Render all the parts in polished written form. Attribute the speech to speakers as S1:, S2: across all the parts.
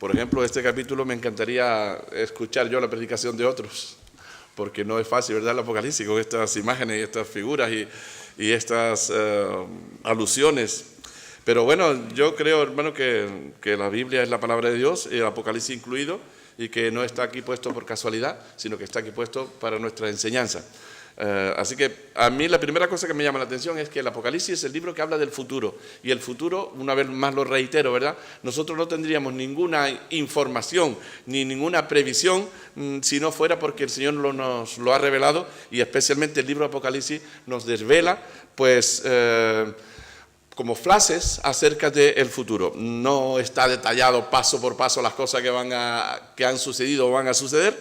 S1: Por ejemplo, este capítulo me encantaría escuchar yo la predicación de otros, porque no es fácil, ¿verdad?, el Apocalipsis, con estas imágenes y estas figuras y estas alusiones. Pero bueno, yo creo, hermano, que la Biblia es la palabra de Dios, el Apocalipsis incluido, y que no está aquí puesto por casualidad, sino que está aquí puesto para nuestra enseñanza. Así que a mí la primera cosa que me llama la atención es que el Apocalipsis es el libro que habla del futuro, y el futuro, una vez más lo reitero, ¿verdad?, nosotros no tendríamos ninguna información ni ninguna previsión si no fuera porque el Señor nos lo ha revelado, y especialmente el libro Apocalipsis nos desvela pues como flashes acerca del futuro. No está detallado paso por paso las cosas que han sucedido o van a suceder,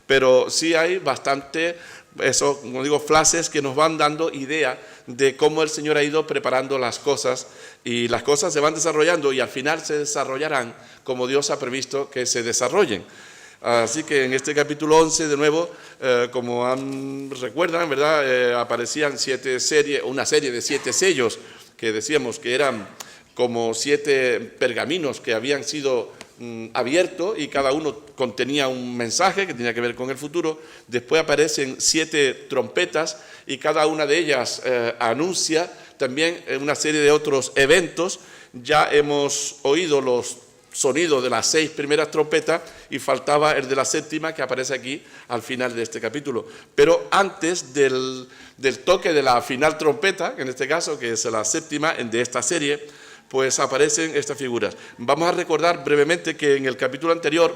S1: pero sí hay bastante, eso, como digo, flashes que nos van dando idea de cómo el Señor ha ido preparando las cosas, y las cosas se van desarrollando y al final se desarrollarán como Dios ha previsto que se desarrollen. Así que en este capítulo 11, de nuevo, como recuerdan, ¿verdad?, aparecían una serie de 7 sellos, que decíamos que eran como 7 pergaminos que habían sido abiertos, y cada uno contenía un mensaje que tenía que ver con el futuro. Después aparecen 7 trompetas, y cada una de ellas anuncia también una serie de otros eventos. Ya hemos oído los sonidos de las 6 primeras trompetas, y faltaba el de la 7ª, que aparece aquí al final de este capítulo. Pero antes del toque de la final trompeta, en este caso, que es la 7ª de esta serie, pues aparecen estas figuras. Vamos a recordar brevemente que en el capítulo anterior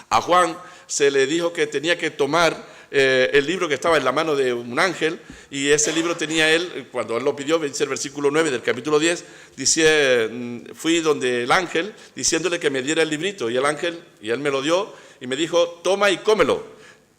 S1: a Juan se le dijo que tenía que tomar el libro que estaba en la mano de un ángel, y ese libro tenía él, cuando él lo pidió, dice el versículo 9 del capítulo 10, dice: fui donde el ángel diciéndole que me diera el librito, y él me lo dio y me dijo: toma y cómelo,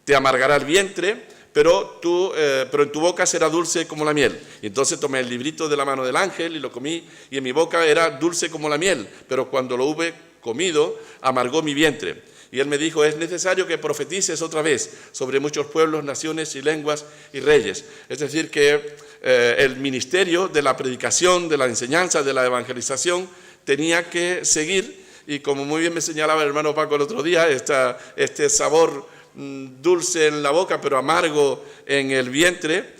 S1: te amargará el vientre, pero en tu boca será dulce como la miel. Y entonces tomé el librito de la mano del ángel y lo comí, y en mi boca era dulce como la miel, pero cuando lo hube comido, amargó mi vientre. Y él me dijo: es necesario que profetices otra vez sobre muchos pueblos, naciones y lenguas y reyes. Es decir, que el ministerio de la predicación, de la enseñanza, de la evangelización tenía que seguir, y como muy bien me señalaba el hermano Paco el otro día, este sabor dulce en la boca pero amargo en el vientre,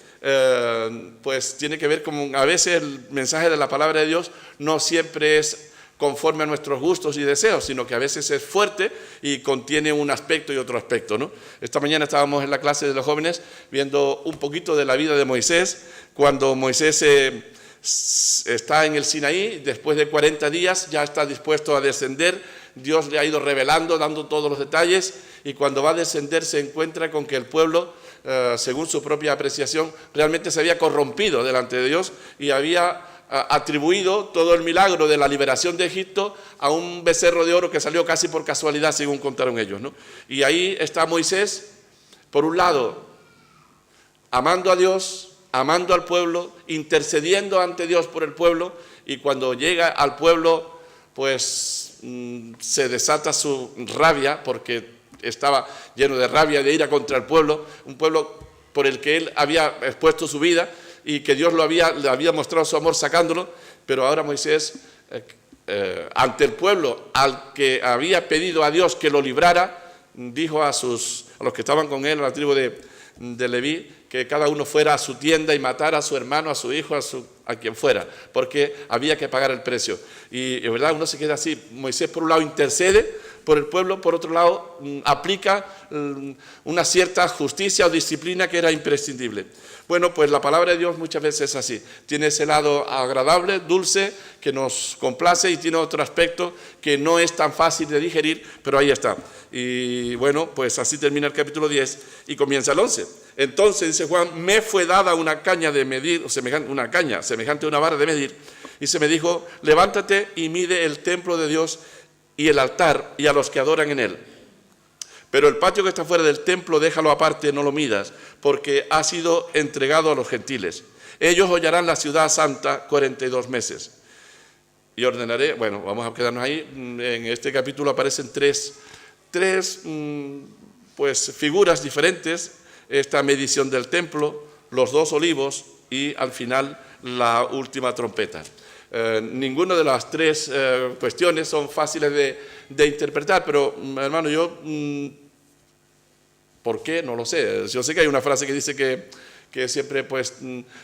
S1: pues tiene que ver con, a veces el mensaje de la palabra de Dios no siempre es conforme a nuestros gustos y deseos, sino que a veces es fuerte y contiene un aspecto y otro aspecto, ¿no? Esta mañana estábamos en la clase de los jóvenes viendo un poquito de la vida de Moisés, cuando Moisés está en el Sinaí, después de 40 días ya está dispuesto a descender. Dios le ha ido revelando, dando todos los detalles, y cuando va a descender se encuentra con que el pueblo, según su propia apreciación, realmente se había corrompido delante de Dios, y había atribuido todo el milagro de la liberación de Egipto a un becerro de oro que salió casi por casualidad, según contaron ellos, ¿no? Y ahí está Moisés, por un lado, amando a Dios, amando al pueblo, intercediendo ante Dios por el pueblo, y cuando llega al pueblo, pues se desata su rabia, porque estaba lleno de rabia, de ira contra el pueblo, un pueblo por el que él había expuesto su vida, y que Dios le había mostrado su amor sacándolo. Pero ahora Moisés, ante el pueblo al que había pedido a Dios que lo librara, dijo a los que estaban con él, a la tribu de Leví, que cada uno fuera a su tienda y matara a su hermano, a su hijo, a quien fuera, porque había que pagar el precio. Y de verdad uno se queda así. Moisés, por un lado, intercede por el pueblo, por otro lado aplica una cierta justicia o disciplina que era imprescindible. Bueno, pues la palabra de Dios muchas veces es así, tiene ese lado agradable, dulce, que nos complace, y tiene otro aspecto que no es tan fácil de digerir, pero ahí está. Y bueno, pues así termina el capítulo 10 y comienza el 11. Entonces, dice Juan, me fue dada una caña de medir, una caña semejante a una vara de medir, y se me dijo: levántate y mide el templo de Dios y el altar y a los que adoran en él. Pero el patio que está fuera del templo déjalo aparte, no lo midas, porque ha sido entregado a los gentiles. Ellos hollarán la ciudad santa 42 meses. Y ordenaré, bueno, vamos a quedarnos ahí. En este capítulo aparecen tres pues, figuras diferentes: esta medición del templo, los 2 olivos y al final la última trompeta. Ninguna de las tres cuestiones son fáciles de interpretar, pero hermano, yo, ¿por qué? No lo sé. Yo sé que hay una frase que dice que siempre pues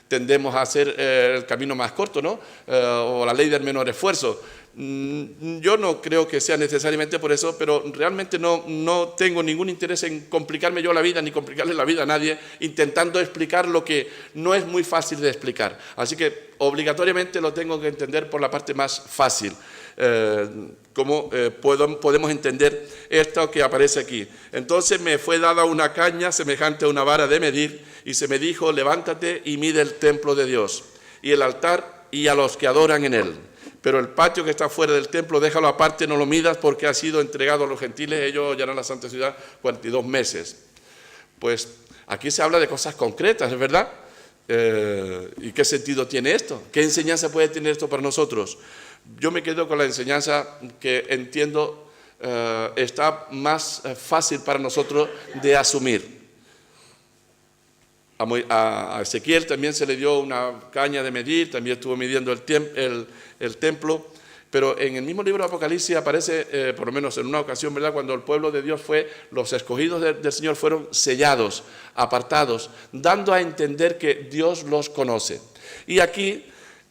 S1: tendemos a hacer el camino más corto, ¿no? O la ley del menor esfuerzo. Yo no creo que sea necesariamente por eso, pero realmente no tengo ningún interés en complicarme yo la vida, ni complicarle la vida a nadie, intentando explicar lo que no es muy fácil de explicar. Así que obligatoriamente lo tengo que entender por la parte más fácil. ¿Cómo podemos entender esto que aparece aquí? Entonces me fue dada una caña semejante a una vara de medir, y se me dijo: levántate y mide el templo de Dios, y el altar, y a los que adoran en él. Pero el patio que está fuera del templo, déjalo aparte, no lo midas, porque ha sido entregado a los gentiles, ellos hallarán la santa ciudad 42 meses. Pues aquí se habla de cosas concretas, ¿es verdad? ¿Y qué sentido tiene esto? ¿Qué enseñanza puede tener esto para nosotros? Yo me quedo con la enseñanza que entiendo está más fácil para nosotros de asumir. A Ezequiel también se le dio una caña de medir, también estuvo midiendo el templo, pero en el mismo libro de Apocalipsis aparece, por lo menos en una ocasión, ¿verdad?, cuando el pueblo de Dios los escogidos del Señor fueron sellados, apartados, dando a entender que Dios los conoce. Y aquí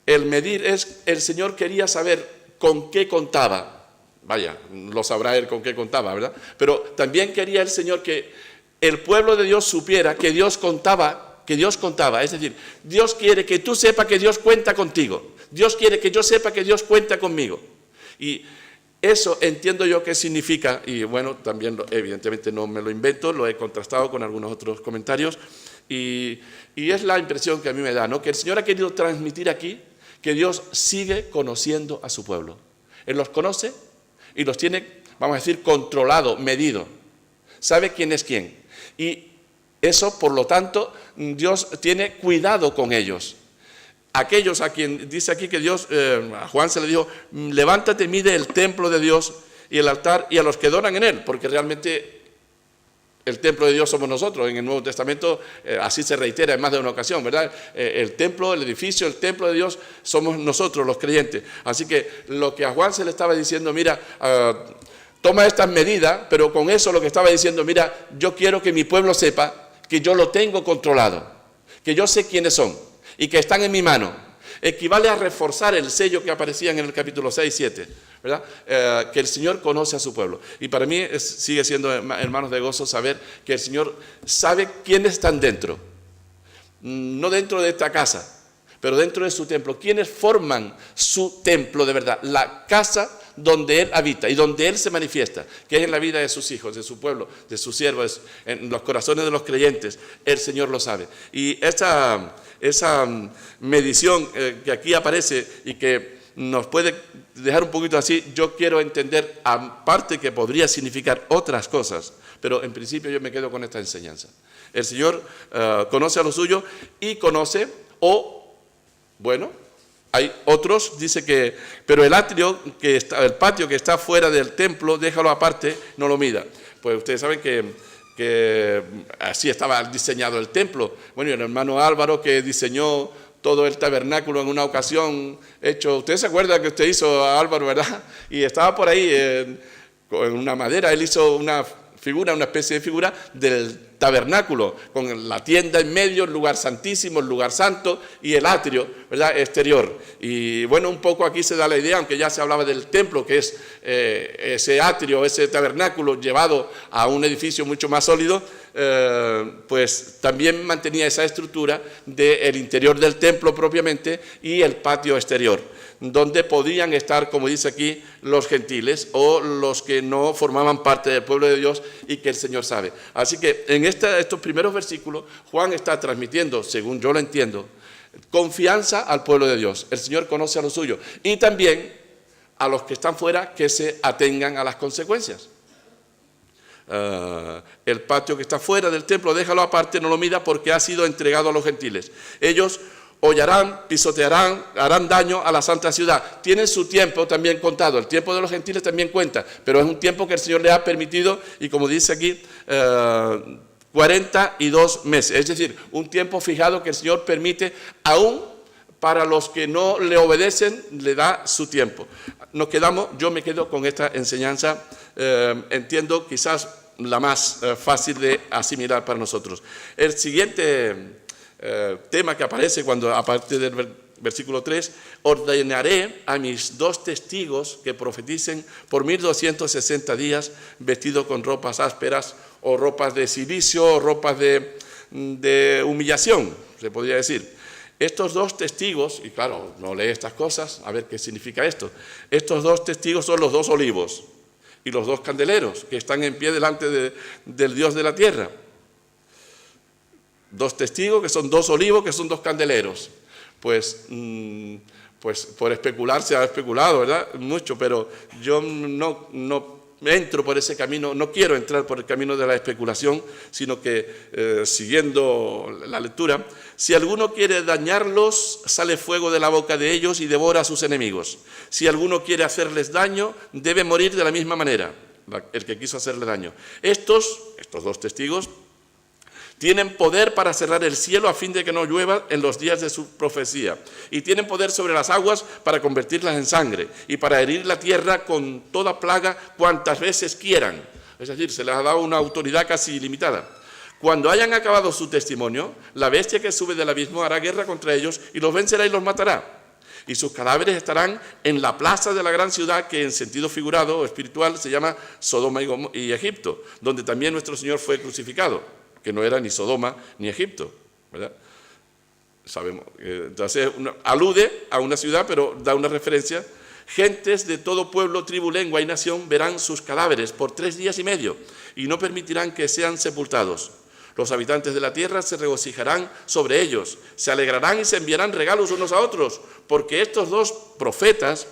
S1: el medir el Señor quería saber con qué contaba. Vaya, lo sabrá él con qué contaba, ¿verdad? Pero también quería el Señor que el pueblo de Dios supiera que Dios contaba, es decir, Dios quiere que tú sepas que Dios cuenta contigo, Dios quiere que yo sepa que Dios cuenta conmigo. Y eso entiendo yo qué significa, y bueno, también evidentemente no me lo invento, lo he contrastado con algunos otros comentarios, y es la impresión que a mí me da, ¿no?, que el Señor ha querido transmitir aquí que Dios sigue conociendo a su pueblo. Él los conoce y los tiene, vamos a decir, controlado, medido. Sabe quién es quién. Y eso, por lo tanto, Dios tiene cuidado con ellos. Aquellos a quien dice aquí que Dios, a Juan se le dijo: levántate, mide el templo de Dios y el altar, y a los que adoran en él, porque realmente el templo de Dios somos nosotros. En el Nuevo Testamento así se reitera en más de una ocasión, ¿verdad? El templo, el edificio, el templo de Dios somos nosotros, los creyentes. Así que lo que a Juan se le estaba diciendo, mira, toma estas medidas, pero con eso lo que estaba diciendo, mira, yo quiero que mi pueblo sepa que yo lo tengo controlado, que yo sé quiénes son y que están en mi mano. Equivale a reforzar el sello que aparecía en el capítulo 6 y 7, ¿verdad? Que el Señor conoce a su pueblo. Y para mí sigue siendo, hermanos, de gozo saber que el Señor sabe quiénes están dentro. No dentro de esta casa, pero dentro de su templo. ¿Quiénes forman su templo de verdad? La casa donde Él habita y donde Él se manifiesta, que es en la vida de sus hijos, de su pueblo, de sus siervos, en los corazones de los creyentes. El Señor lo sabe. Y esa medición que aquí aparece y que nos puede dejar un poquito así, yo quiero entender, aparte que podría significar otras cosas, pero en principio yo me quedo con esta enseñanza. El Señor conoce a lo suyo y conoce, hay otros, dice que, pero el patio que está fuera del templo, déjalo aparte, no lo mida. Pues ustedes saben que así estaba diseñado el templo. Bueno, y el hermano Álvaro, que diseñó todo el tabernáculo en una ocasión hecho, usted se acuerda que usted hizo a Álvaro, ¿verdad? Y estaba por ahí en una madera, él hizo una especie de figura del tabernáculo, con la tienda en medio, el lugar santísimo, el lugar santo y el atrio, ¿verdad?, exterior. Y bueno, un poco aquí se da la idea, aunque ya se hablaba del templo, que es ese atrio, ese tabernáculo llevado a un edificio mucho más sólido, pues también mantenía esa estructura del interior del templo propiamente y el patio exterior, donde podían estar, como dice aquí, los gentiles o los que no formaban parte del pueblo de Dios y que el Señor sabe. Así que en estos primeros versículos, Juan está transmitiendo, según yo lo entiendo, confianza al pueblo de Dios. El Señor conoce a los suyos y también a los que están fuera, que se atengan a las consecuencias. El patio que está fuera del templo, déjalo aparte, no lo mida, porque ha sido entregado a los gentiles. Ellos hollarán, pisotearán, harán daño a la santa ciudad. Tienen su tiempo también contado, el tiempo de los gentiles también cuenta, pero es un tiempo que el Señor les ha permitido, y como dice aquí, 42 meses, es decir, un tiempo fijado que el Señor permite aún para los que no le obedecen, le da su tiempo. Yo me quedo con esta enseñanza, entiendo quizás la más fácil de asimilar para nosotros. El siguiente tema que aparece a partir del versículo 3, ordenaré a mis 2 testigos que profeticen por 1260 días vestidos con ropas ásperas o ropas de silicio o ropas de humillación, se podría decir. Estos 2 testigos, y claro, no lee estas cosas, a ver qué significa esto. Estos 2 testigos son los 2 olivos y los 2 candeleros que están en pie delante del Dios de la tierra. 2 testigos que son 2 olivos, que son 2 candeleros. Pues por especular se ha especulado, ¿verdad? Mucho, pero yo no entro por ese camino, no quiero entrar por el camino de la especulación, sino que siguiendo la lectura, si alguno quiere dañarlos, sale fuego de la boca de ellos y devora a sus enemigos. Si alguno quiere hacerles daño, debe morir de la misma manera, el que quiso hacerle daño. Estos 2 testigos tienen poder para cerrar el cielo a fin de que no llueva en los días de su profecía. Y tienen poder sobre las aguas para convertirlas en sangre y para herir la tierra con toda plaga cuantas veces quieran. Es decir, se les ha dado una autoridad casi ilimitada. Cuando hayan acabado su testimonio, la bestia que sube del abismo hará guerra contra ellos y los vencerá y los matará. Y sus cadáveres estarán en la plaza de la gran ciudad que en sentido figurado o espiritual se llama Sodoma y Egipto, donde también nuestro Señor fue crucificado, que no era ni Sodoma ni Egipto, ¿verdad? Sabemos, entonces alude a una ciudad, pero da una referencia. Gentes de todo pueblo, tribu, lengua y nación verán sus cadáveres por 3 días y medio y no permitirán que sean sepultados. Los habitantes de la tierra se regocijarán sobre ellos, se alegrarán y se enviarán regalos unos a otros, porque estos 2 profetas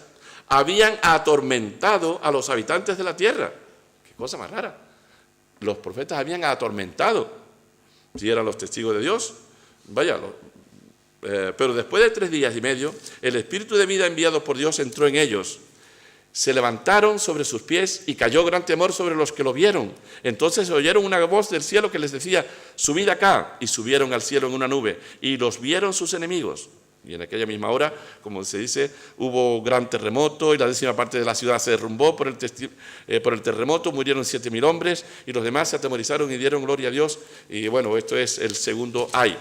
S1: habían atormentado a los habitantes de la tierra. Qué cosa más rara. Los profetas habían atormentado, si eran los testigos de Dios, pero después de 3 días y medio, el espíritu de vida enviado por Dios entró en ellos. Se levantaron sobre sus pies y cayó gran temor sobre los que lo vieron. Entonces oyeron una voz del cielo que les decía, subid acá, y subieron al cielo en una nube, y los vieron sus enemigos. Y en aquella misma hora, como se dice, hubo gran terremoto y la 10ª parte de la ciudad se derrumbó por el terremoto, murieron 7.000 hombres y los demás se atemorizaron y dieron gloria a Dios. Y bueno, esto es el segundo ay,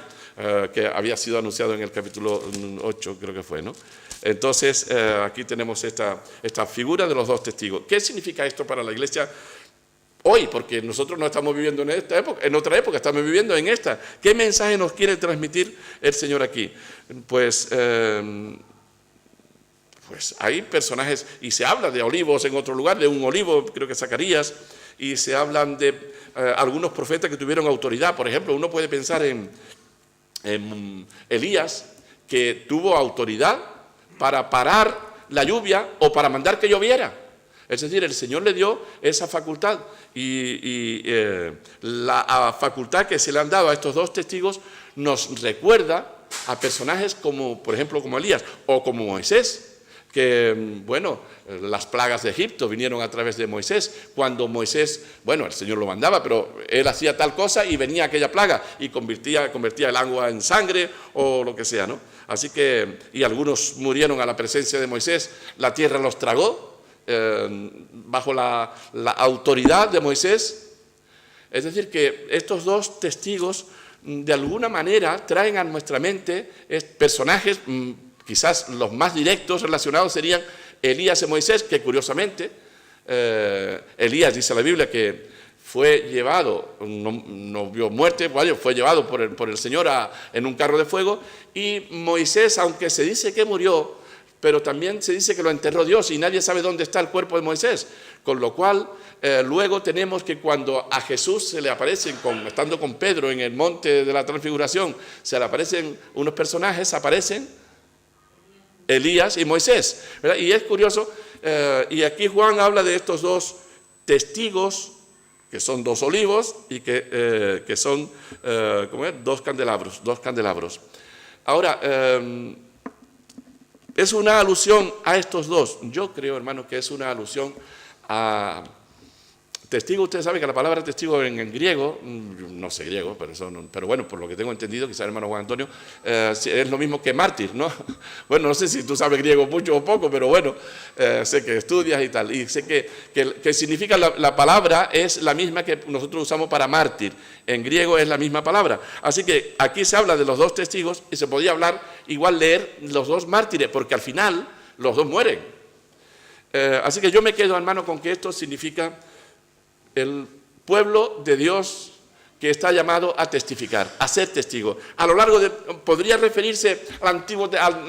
S1: que había sido anunciado en el capítulo 8, creo que fue, ¿no? Entonces, aquí tenemos esta figura de los 2 testigos. ¿Qué significa esto para la Iglesia hoy? Porque nosotros no estamos viviendo en esta época, en otra época, estamos viviendo en esta. ¿Qué mensaje nos quiere transmitir el Señor aquí? Pues hay personajes, y se habla de olivos en otro lugar, de un olivo, creo que Zacarías, y se hablan de algunos profetas que tuvieron autoridad. Por ejemplo, uno puede pensar en Elías, que tuvo autoridad para parar la lluvia o para mandar que lloviera. Es decir, el Señor le dio esa facultad y la facultad que se le han dado a estos 2 testigos nos recuerda a personajes como, por ejemplo, como Elías o como Moisés, que, bueno, las plagas de Egipto vinieron a través de Moisés. Cuando Moisés, bueno, el Señor lo mandaba, pero él hacía tal cosa y venía aquella plaga y convertía el agua en sangre o lo que sea, ¿no? Así que, y algunos murieron a la presencia de Moisés, la tierra los tragó bajo la autoridad de Moisés. Es decir, que estos 2 testigos de alguna manera traen a nuestra mente personajes, quizás los más directos relacionados serían Elías y Moisés, que curiosamente, Elías dice la Biblia que fue llevado, no vio muerte, fue llevado por el Señor en un carro de fuego, y Moisés, aunque se dice que murió, pero también se dice que lo enterró Dios y nadie sabe dónde está el cuerpo de Moisés, con lo cual luego tenemos que cuando a Jesús se le aparecen, estando con Pedro en el monte de la transfiguración, se le aparecen unos personajes, aparecen Elías y Moisés, ¿verdad? Y es curioso, y aquí Juan habla de estos 2 testigos, que son 2 olivos y que son 2 candelabros. Ahora, es una alusión a estos 2. Yo creo, hermano, que es una alusión a Testigo, ustedes saben que la palabra testigo en griego, no sé griego, pero bueno, por lo que tengo entendido, quizá el hermano Juan Antonio, es lo mismo que mártir, ¿no? Bueno, no sé si tú sabes griego mucho o poco, pero bueno, sé que estudias y tal, y sé que significa la palabra es la misma que nosotros usamos para mártir, en griego es la misma palabra. Así que aquí se habla de los dos testigos y se podía hablar, igual leer los dos mártires, porque al final los dos mueren. Así que yo me quedo, hermano, con que esto significa el pueblo de Dios que está llamado a testificar, a ser testigo. A lo largo podría referirse al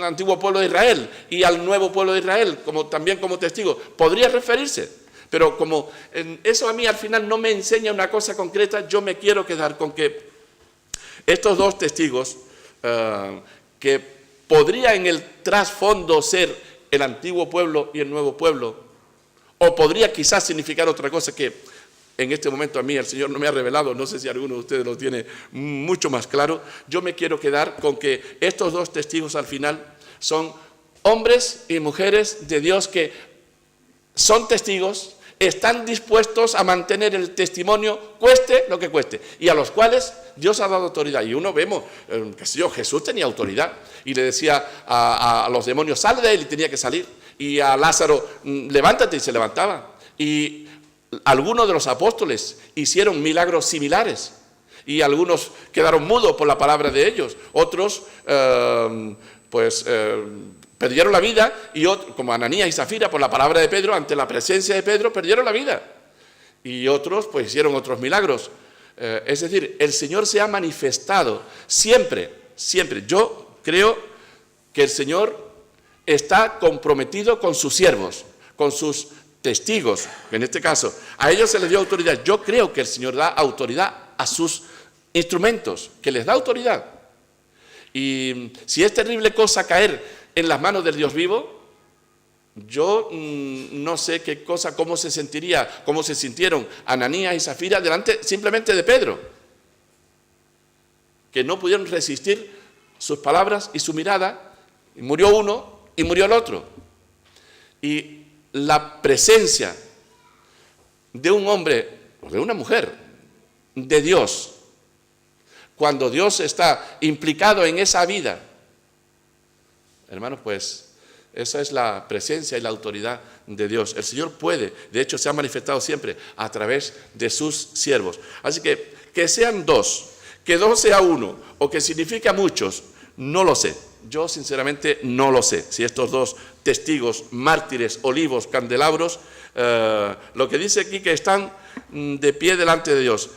S1: antiguo pueblo de Israel y al nuevo pueblo de Israel, también como testigo. Podría referirse, pero como eso a mí al final no me enseña una cosa concreta, yo me quiero quedar con que estos dos testigos, que podría en el trasfondo ser el antiguo pueblo y el nuevo pueblo, o podría quizás significar otra cosa que en este momento a mí el Señor no me ha revelado, no sé si alguno de ustedes lo tiene mucho más claro. Yo me quiero quedar con que estos dos testigos al final son hombres y mujeres de Dios que son testigos, están dispuestos a mantener el testimonio, cueste lo que cueste, y a los cuales Dios ha dado autoridad. Y uno vemos, qué sé yo, Jesús tenía autoridad y le decía a los demonios, sal de él, y tenía que salir. Y a Lázaro, levántate, y se levantaba. Y algunos de los apóstoles hicieron milagros similares y algunos quedaron mudos por la palabra de ellos. Otros, perdieron la vida y otros, como Ananías y Zafira, por la palabra de Pedro, ante la presencia de Pedro, perdieron la vida. Y otros, pues, hicieron otros milagros. Es decir, el Señor se ha manifestado siempre, siempre. Yo creo que el Señor está comprometido con sus siervos, con sus testigos, en este caso, a ellos se les dio autoridad. Yo creo que el Señor da autoridad a sus instrumentos, que les da autoridad. Y si es terrible cosa caer en las manos del Dios vivo, yo no sé qué cosa, cómo se sentiría, cómo se sintieron Ananías y Zafira delante simplemente de Pedro, que no pudieron resistir sus palabras y su mirada, y murió uno y murió el otro. Y la presencia de un hombre o de una mujer de Dios, cuando Dios está implicado en esa vida, hermanos, pues esa es la presencia y la autoridad de Dios. El Señor puede, de hecho se ha manifestado siempre a través de sus siervos. Así que sean dos, que dos sea uno, o que significa muchos, no lo sé. Yo sinceramente no lo sé, si estos dos testigos, mártires, olivos, candelabros, lo que dice aquí que están de pie delante de Dios.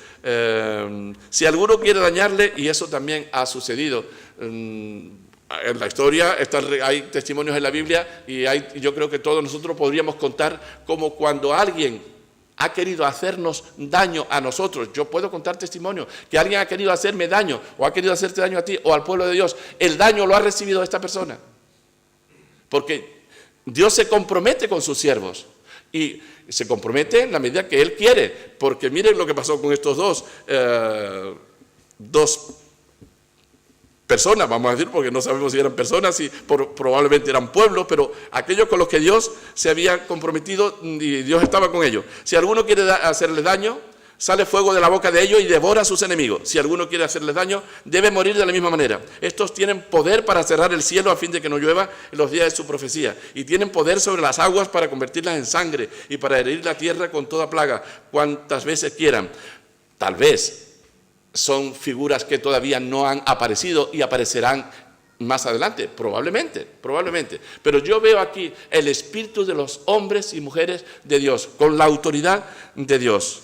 S1: Si alguno quiere dañarle, y eso también ha sucedido en la historia, hay testimonios en la Biblia, y yo creo que todos nosotros podríamos contar como cuando alguien ha querido hacernos daño a nosotros. Yo puedo contar testimonio que alguien ha querido hacerme daño o ha querido hacerte daño a ti o al pueblo de Dios. El daño lo ha recibido esta persona. Porque Dios se compromete con sus siervos y se compromete en la medida que Él quiere. Porque miren lo que pasó con estos dos personas, vamos a decir, porque no sabemos si eran personas, si probablemente eran pueblos, pero aquellos con los que Dios se había comprometido y Dios estaba con ellos. Si alguno quiere hacerles daño, sale fuego de la boca de ellos y devora a sus enemigos. Si alguno quiere hacerles daño, debe morir de la misma manera. Estos tienen poder para cerrar el cielo a fin de que no llueva en los días de su profecía, y tienen poder sobre las aguas para convertirlas en sangre y para herir la tierra con toda plaga, cuantas veces quieran. Tal vez son figuras que todavía no han aparecido y aparecerán más adelante, probablemente. Pero yo veo aquí el espíritu de los hombres y mujeres de Dios, con la autoridad de Dios.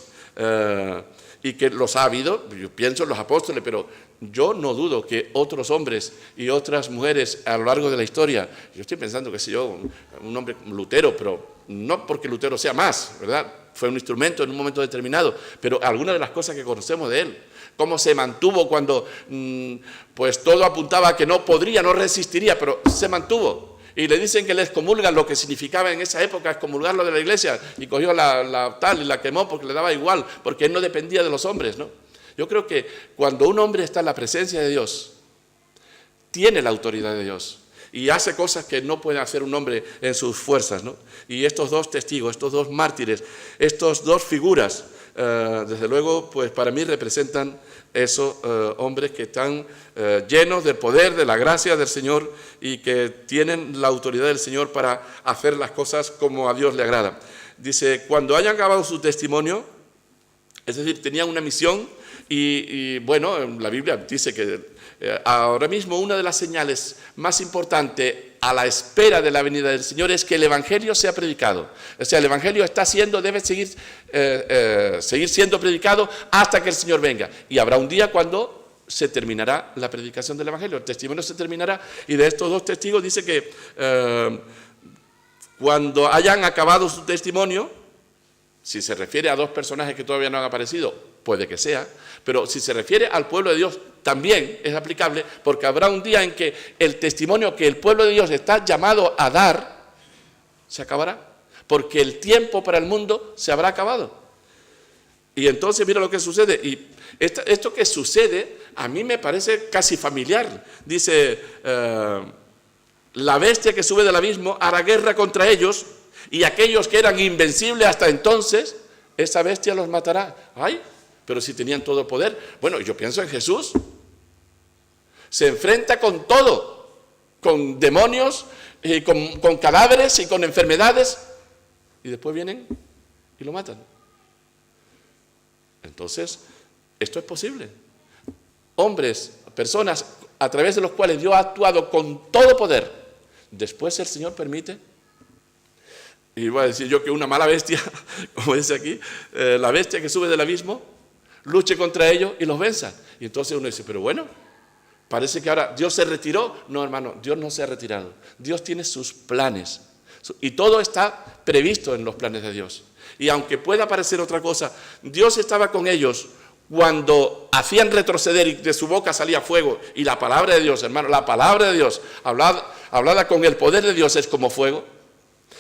S1: Y que los ha habido, yo pienso en los apóstoles, pero yo no dudo que otros hombres y otras mujeres a lo largo de la historia, yo estoy pensando, qué sé yo, un hombre Lutero, pero no porque Lutero sea más, ¿verdad? Fue un instrumento en un momento determinado, pero algunas de las cosas que conocemos de él, cómo se mantuvo cuando pues todo apuntaba a que no podría, no resistiría, pero se mantuvo. Y le dicen que le excomulgan, lo que significaba en esa época excomulgarlo de la iglesia, y cogió la tal y la quemó porque le daba igual, porque él no dependía de los hombres, ¿no? Yo creo que cuando un hombre está en la presencia de Dios, tiene la autoridad de Dios y hace cosas que no puede hacer un hombre en sus fuerzas, ¿no? Y estos dos testigos, estos dos mártires, estos dos figuras desde luego, pues para mí representan esos hombres que están llenos del poder, de la gracia del Señor y que tienen la autoridad del Señor para hacer las cosas como a Dios le agrada. Dice, cuando hayan acabado su testimonio, es decir, tenían una misión y bueno, la Biblia dice que ahora mismo una de las señales más importantes a la espera de la venida del Señor es que el Evangelio sea predicado. O sea, el Evangelio debe seguir siendo predicado hasta que el Señor venga. Y habrá un día cuando se terminará la predicación del Evangelio, el testimonio se terminará, y de estos dos testigos dice que cuando hayan acabado su testimonio, si se refiere a dos personajes que todavía no han aparecido, puede que sea, pero si se refiere al pueblo de Dios, también es aplicable, porque habrá un día en que el testimonio que el pueblo de Dios está llamado a dar, se acabará, porque el tiempo para el mundo se habrá acabado. Y entonces mira lo que sucede, y esto que sucede a mí me parece casi familiar. Dice, la bestia que sube del abismo hará guerra contra ellos, y aquellos que eran invencibles hasta entonces, esa bestia los matará. ¡Ay! Pero si tenían todo poder. Bueno, yo pienso en Jesús. Se enfrenta con todo, con demonios, con cadáveres y con enfermedades, y después vienen y lo matan. Entonces, esto es posible. Hombres, personas a través de los cuales Dios ha actuado con todo poder. Después el Señor permite. Y voy a decir yo que una mala bestia, como dice aquí, la bestia que sube del abismo, luche contra ellos y los venza. Y entonces uno dice, pero bueno, parece que ahora Dios se retiró. No, hermano, Dios no se ha retirado. Dios tiene sus planes. Y todo está previsto en los planes de Dios. Y aunque pueda parecer otra cosa, Dios estaba con ellos cuando hacían retroceder y de su boca salía fuego. Y la palabra de Dios, hermano, la palabra de Dios, hablada con el poder de Dios, es como fuego.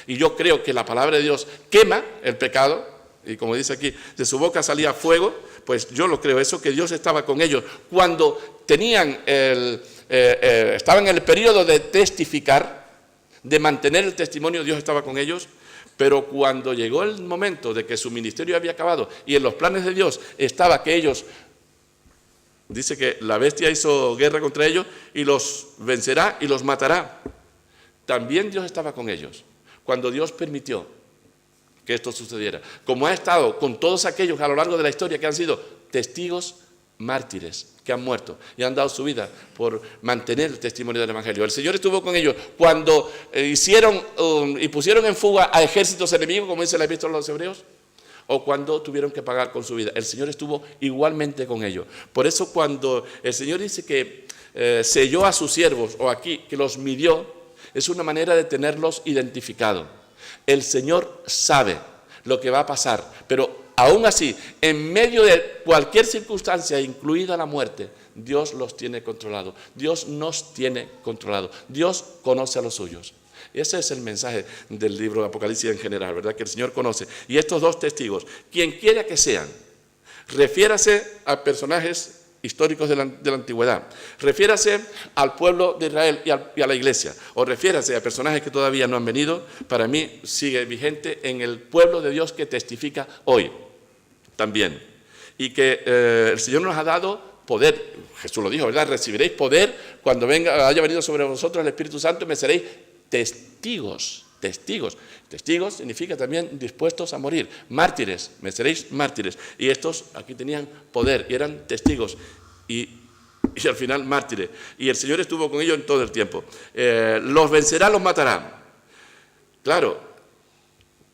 S1: Y yo creo que la palabra de Dios quema el pecado, y como dice aquí, de su boca salía fuego, pues yo lo creo, eso que Dios estaba con ellos. Cuando estaban en el periodo de testificar, de mantener el testimonio, Dios estaba con ellos, pero cuando llegó el momento de que su ministerio había acabado, y en los planes de Dios estaba que ellos, dice que la bestia hizo guerra contra ellos, y los vencerá y los matará. También Dios estaba con ellos. Cuando Dios permitió que esto sucediera, como ha estado con todos aquellos a lo largo de la historia que han sido testigos mártires, que han muerto y han dado su vida por mantener el testimonio del Evangelio. El Señor estuvo con ellos cuando hicieron y pusieron en fuga a ejércitos enemigos, como dice la Epístola a los Hebreos, o cuando tuvieron que pagar con su vida. El Señor estuvo igualmente con ellos. Por eso cuando el Señor dice que selló a sus siervos, o aquí, que los midió, es una manera de tenerlos identificados. El Señor sabe lo que va a pasar, pero aún así, en medio de cualquier circunstancia, incluida la muerte, Dios los tiene controlados. Dios nos tiene controlados. Dios conoce a los suyos. Ese es el mensaje del libro de Apocalipsis en general, ¿verdad? Que el Señor conoce. Y estos dos testigos, quien quiera que sean, refiérase a personajes históricos de la antigüedad, refiérase al pueblo de Israel y a la iglesia, o refiérase a personajes que todavía no han venido, para mí sigue vigente en el pueblo de Dios que testifica hoy también. Y que el Señor nos ha dado poder. Jesús lo dijo, ¿verdad? Recibiréis poder cuando haya venido sobre vosotros el Espíritu Santo y me seréis testigos. Testigos significa también dispuestos a morir. Mártires, me seréis mártires. Y estos aquí tenían poder y eran testigos. Y al final mártires. Y el Señor estuvo con ellos en todo el tiempo. Los vencerá, los matará. Claro,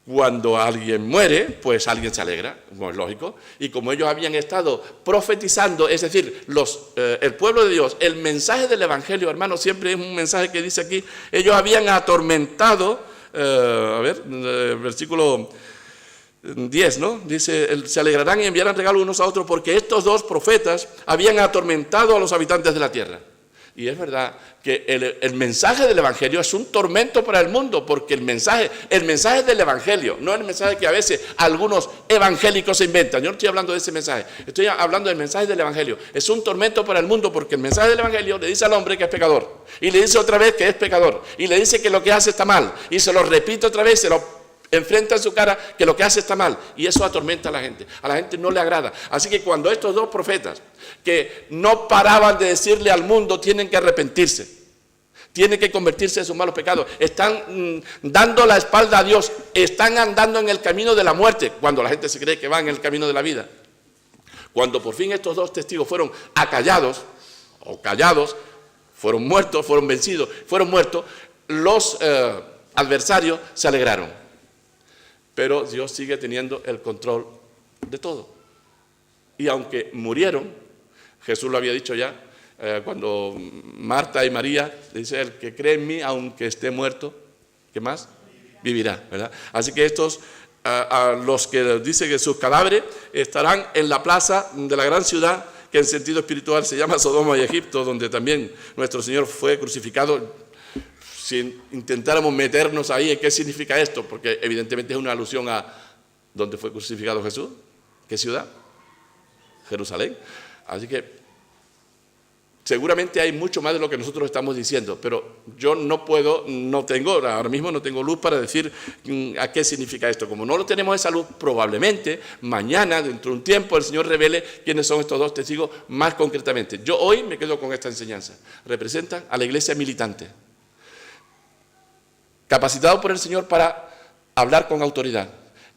S1: cuando alguien muere, pues alguien se alegra, como es lógico. Y como ellos habían estado profetizando, es decir, el pueblo de Dios, el mensaje del Evangelio, hermano, siempre es un mensaje que dice aquí, ellos habían atormentado. Versículo 10, ¿no? Dice, se alegrarán y enviarán regalos unos a otros porque estos dos profetas habían atormentado a los habitantes de la tierra. Y es verdad que el mensaje del Evangelio es un tormento para el mundo, porque el mensaje del Evangelio, no el mensaje que a veces algunos evangélicos se inventan. Yo no estoy hablando de ese mensaje, estoy hablando del mensaje del Evangelio. Es un tormento para el mundo porque el mensaje del Evangelio le dice al hombre que es pecador, y le dice otra vez que es pecador, y le dice que lo que hace está mal, y se lo repite otra vez, enfrenta en su cara que lo que hace está mal, y eso atormenta a la gente no le agrada. Así que cuando estos dos profetas, que no paraban de decirle al mundo, tienen que arrepentirse, tienen que convertirse de sus malos pecados, están dando la espalda a Dios, están andando en el camino de la muerte, cuando la gente se cree que va en el camino de la vida. Cuando por fin estos dos testigos fueron acallados, o callados, fueron muertos, fueron vencidos, fueron muertos, los adversarios se alegraron. Pero Dios sigue teniendo el control de todo. Y aunque murieron, Jesús lo había dicho ya, cuando Marta y María, dice, el que cree en mí, aunque esté muerto, ¿qué más? Vivirá, ¿verdad? Así que estos, a los que dice que sus cadáveres estarán en la plaza de la gran ciudad, que en sentido espiritual se llama Sodoma y Egipto, donde también nuestro Señor fue crucificado. Si intentáramos meternos ahí, ¿qué significa esto? Porque evidentemente es una alusión a ¿dónde fue crucificado Jesús? ¿Qué ciudad? Jerusalén. Así que seguramente hay mucho más de lo que nosotros estamos diciendo, pero yo ahora mismo no tengo luz para decir a qué significa esto. Como no lo tenemos esa luz, probablemente mañana, dentro de un tiempo, el Señor revele quiénes son estos dos testigos más concretamente. Yo hoy me quedo con esta enseñanza. Representan a la iglesia militante, capacitado por el Señor para hablar con autoridad.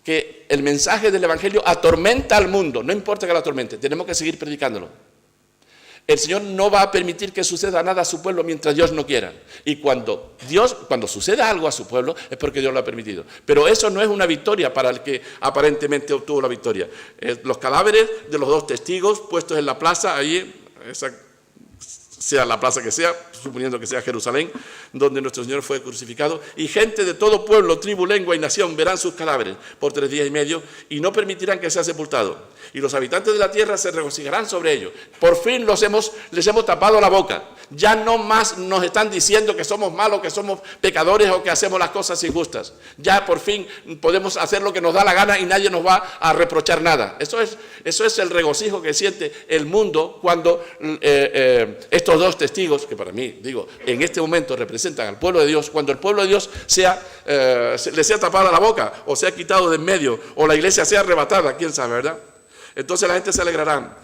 S1: Que el mensaje del Evangelio atormenta al mundo, no importa que lo atormente, tenemos que seguir predicándolo. El Señor no va a permitir que suceda nada a su pueblo mientras Dios no quiera. Y cuando suceda algo a su pueblo, es porque Dios lo ha permitido. Pero eso no es una victoria para el que aparentemente obtuvo la victoria. Los cadáveres de los dos testigos puestos en la plaza, ahí, sea la plaza que sea, suponiendo que sea Jerusalén, donde nuestro Señor fue crucificado, y gente de todo pueblo, tribu, lengua y nación verán sus cadáveres por 3 días y medio y no permitirán que sea sepultado. Y los habitantes de la tierra se regocijarán sobre ellos. Por fin les hemos tapado la boca. Ya no más nos están diciendo que somos malos, que somos pecadores o que hacemos las cosas injustas. Ya por fin podemos hacer lo que nos da la gana y nadie nos va a reprochar nada. Eso es el regocijo que siente el mundo cuando estos dos testigos, que para mí, digo, en este momento representan al pueblo de Dios, cuando el pueblo de Dios le sea tapada la boca o sea quitado de en medio o la iglesia sea arrebatada, quién sabe, ¿verdad? Entonces la gente se alegrará.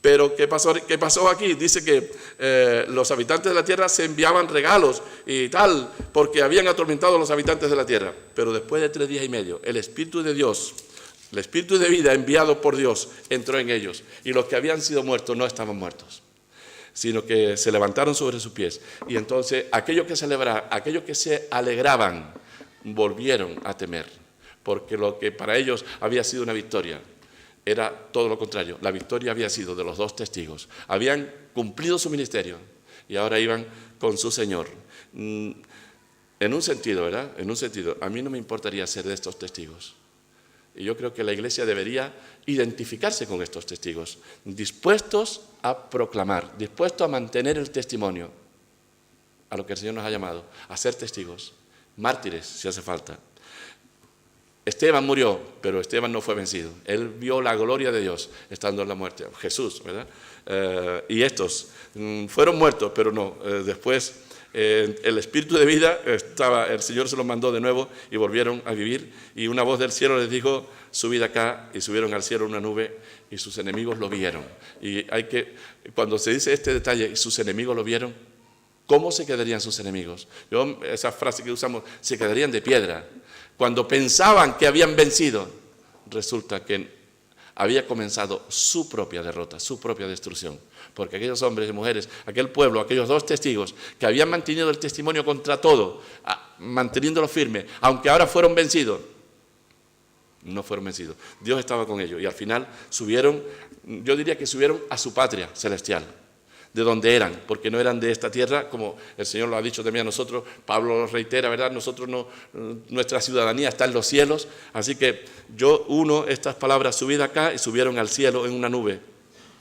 S1: Pero ¿qué pasó aquí? Dice que los habitantes de la tierra se enviaban regalos y tal, porque habían atormentado a los habitantes de la tierra. Pero después de 3 días y medio, el Espíritu de Dios, el Espíritu de vida enviado por Dios, entró en ellos. Y los que habían sido muertos no estaban muertos, sino que se levantaron sobre sus pies. Y entonces aquellos que se alegraban, volvieron a temer, porque lo que para ellos había sido una victoria, era todo lo contrario. La victoria había sido de los dos testigos. Habían cumplido su ministerio y ahora iban con su Señor. En un sentido, ¿verdad? En un sentido, a mí no me importaría ser de estos testigos. Y yo creo que la Iglesia debería identificarse con estos testigos, dispuestos a proclamar, dispuestos a mantener el testimonio a lo que el Señor nos ha llamado, a ser testigos, mártires si hace falta. Esteban murió, pero Esteban no fue vencido. Él vio la gloria de Dios estando en la muerte. Jesús, ¿verdad? Y estos fueron muertos, pero no. Después el espíritu de vida el Señor se los mandó de nuevo y volvieron a vivir. Y una voz del cielo les dijo, subid acá, y subieron al cielo una nube y sus enemigos lo vieron. Y cuando se dice este detalle, y sus enemigos lo vieron, ¿cómo se quedarían sus enemigos? Esa frase que usamos, se quedarían de piedra. Cuando pensaban que habían vencido, resulta que había comenzado su propia derrota, su propia destrucción. Porque aquellos hombres y mujeres, aquel pueblo, aquellos dos testigos que habían mantenido el testimonio contra todo, manteniéndolo firme, aunque ahora fueron vencidos, no fueron vencidos. Dios estaba con ellos y al final yo diría que subieron a su patria celestial, de donde eran, porque no eran de esta tierra, como el Señor lo ha dicho también a nosotros. Pablo lo reitera, ¿verdad? Nosotros nuestra ciudadanía está en los cielos, así que yo uno estas palabras, subid acá, y subieron al cielo en una nube,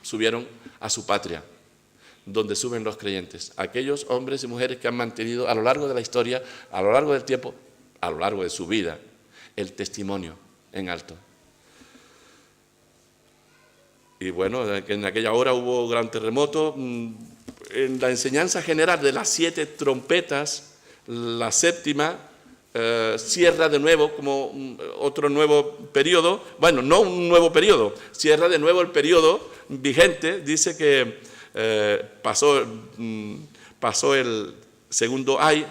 S1: subieron a su patria, donde suben los creyentes, aquellos hombres y mujeres que han mantenido a lo largo de la historia, a lo largo del tiempo, a lo largo de su vida, el testimonio en alto. Y bueno, en aquella hora hubo gran terremoto. En la enseñanza general de las 7 trompetas, la séptima cierra de nuevo como otro nuevo periodo, bueno, no un nuevo periodo, cierra de nuevo el periodo vigente, dice que pasó el segundo ay,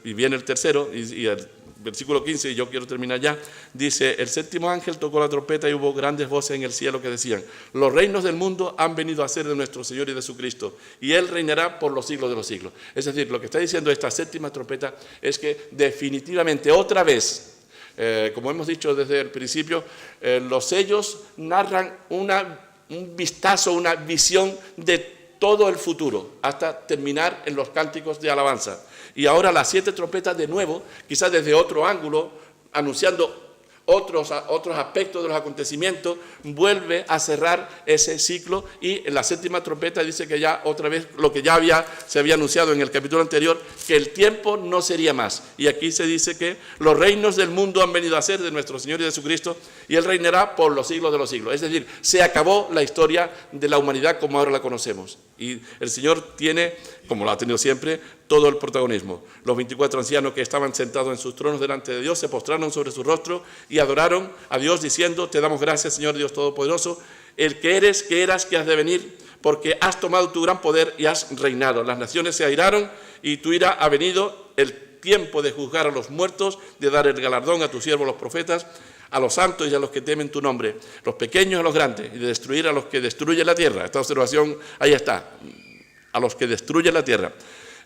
S1: y viene el tercero, y el versículo 15, y yo quiero terminar ya, dice, el séptimo ángel tocó la trompeta y hubo grandes voces en el cielo que decían, los reinos del mundo han venido a ser de nuestro Señor y de Jesucristo, y Él reinará por los siglos de los siglos. Es decir, lo que está diciendo esta séptima trompeta es que definitivamente otra vez, como hemos dicho desde el principio, los sellos narran un vistazo, una visión de todo el futuro, hasta terminar en los cánticos de alabanza. Y ahora las 7 trompetas de nuevo, quizás desde otro ángulo, anunciando otros aspectos de los acontecimientos, vuelve a cerrar ese ciclo, y en la séptima trompeta dice que ya otra vez lo que ya se había anunciado en el capítulo anterior, que el tiempo no sería más. Y aquí se dice que los reinos del mundo han venido a ser de nuestro Señor y de Jesucristo, y Él reinará por los siglos de los siglos. Es decir, se acabó la historia de la humanidad como ahora la conocemos. Y el Señor tiene, como lo ha tenido siempre, todo el protagonismo. Los 24 ancianos que estaban sentados en sus tronos delante de Dios se postraron sobre su rostro y adoraron a Dios diciendo, te damos gracias, Señor Dios Todopoderoso, el que eres, que eras, que has de venir, porque has tomado tu gran poder y has reinado. Las naciones se airaron y tu ira ha venido, el tiempo de juzgar a los muertos, de dar el galardón a tus siervos los profetas, a los santos y a los que temen tu nombre, los pequeños y a los grandes, y de destruir a los que destruyen la tierra. Esta observación, ahí está, a los que destruyen la tierra.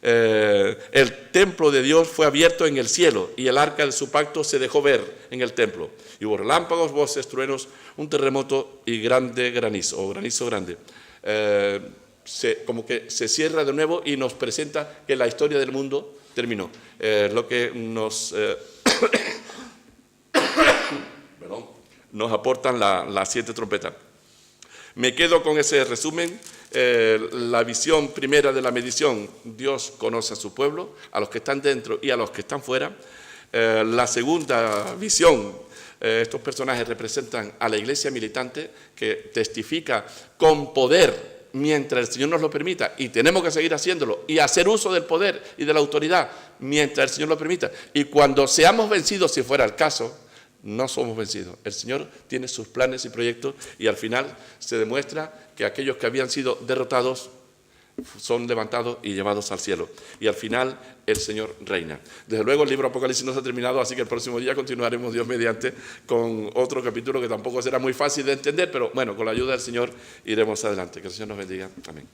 S1: El templo de Dios fue abierto en el cielo y el arca de su pacto se dejó ver en el templo. Y hubo relámpagos, voces, truenos, un terremoto y grande granizo, o granizo grande. Como que se cierra de nuevo y nos presenta que la historia del mundo terminó. Lo que nos aportan las 7 trompetas. Me quedo con ese resumen. La visión primera de la medición, Dios conoce a su pueblo, a los que están dentro y a los que están fuera. La segunda visión, estos personajes representan a la iglesia militante que testifica con poder mientras el Señor nos lo permita, y tenemos que seguir haciéndolo y hacer uso del poder y de la autoridad mientras el Señor lo permita. Y cuando seamos vencidos, si fuera el caso, no somos vencidos. El Señor tiene sus planes y proyectos, y al final se demuestra que aquellos que habían sido derrotados son levantados y llevados al cielo. Y al final el Señor reina. Desde luego el libro Apocalipsis no se ha terminado, así que el próximo día continuaremos, Dios mediante, con otro capítulo que tampoco será muy fácil de entender, pero bueno, con la ayuda del Señor iremos adelante. Que el Señor nos bendiga. Amén.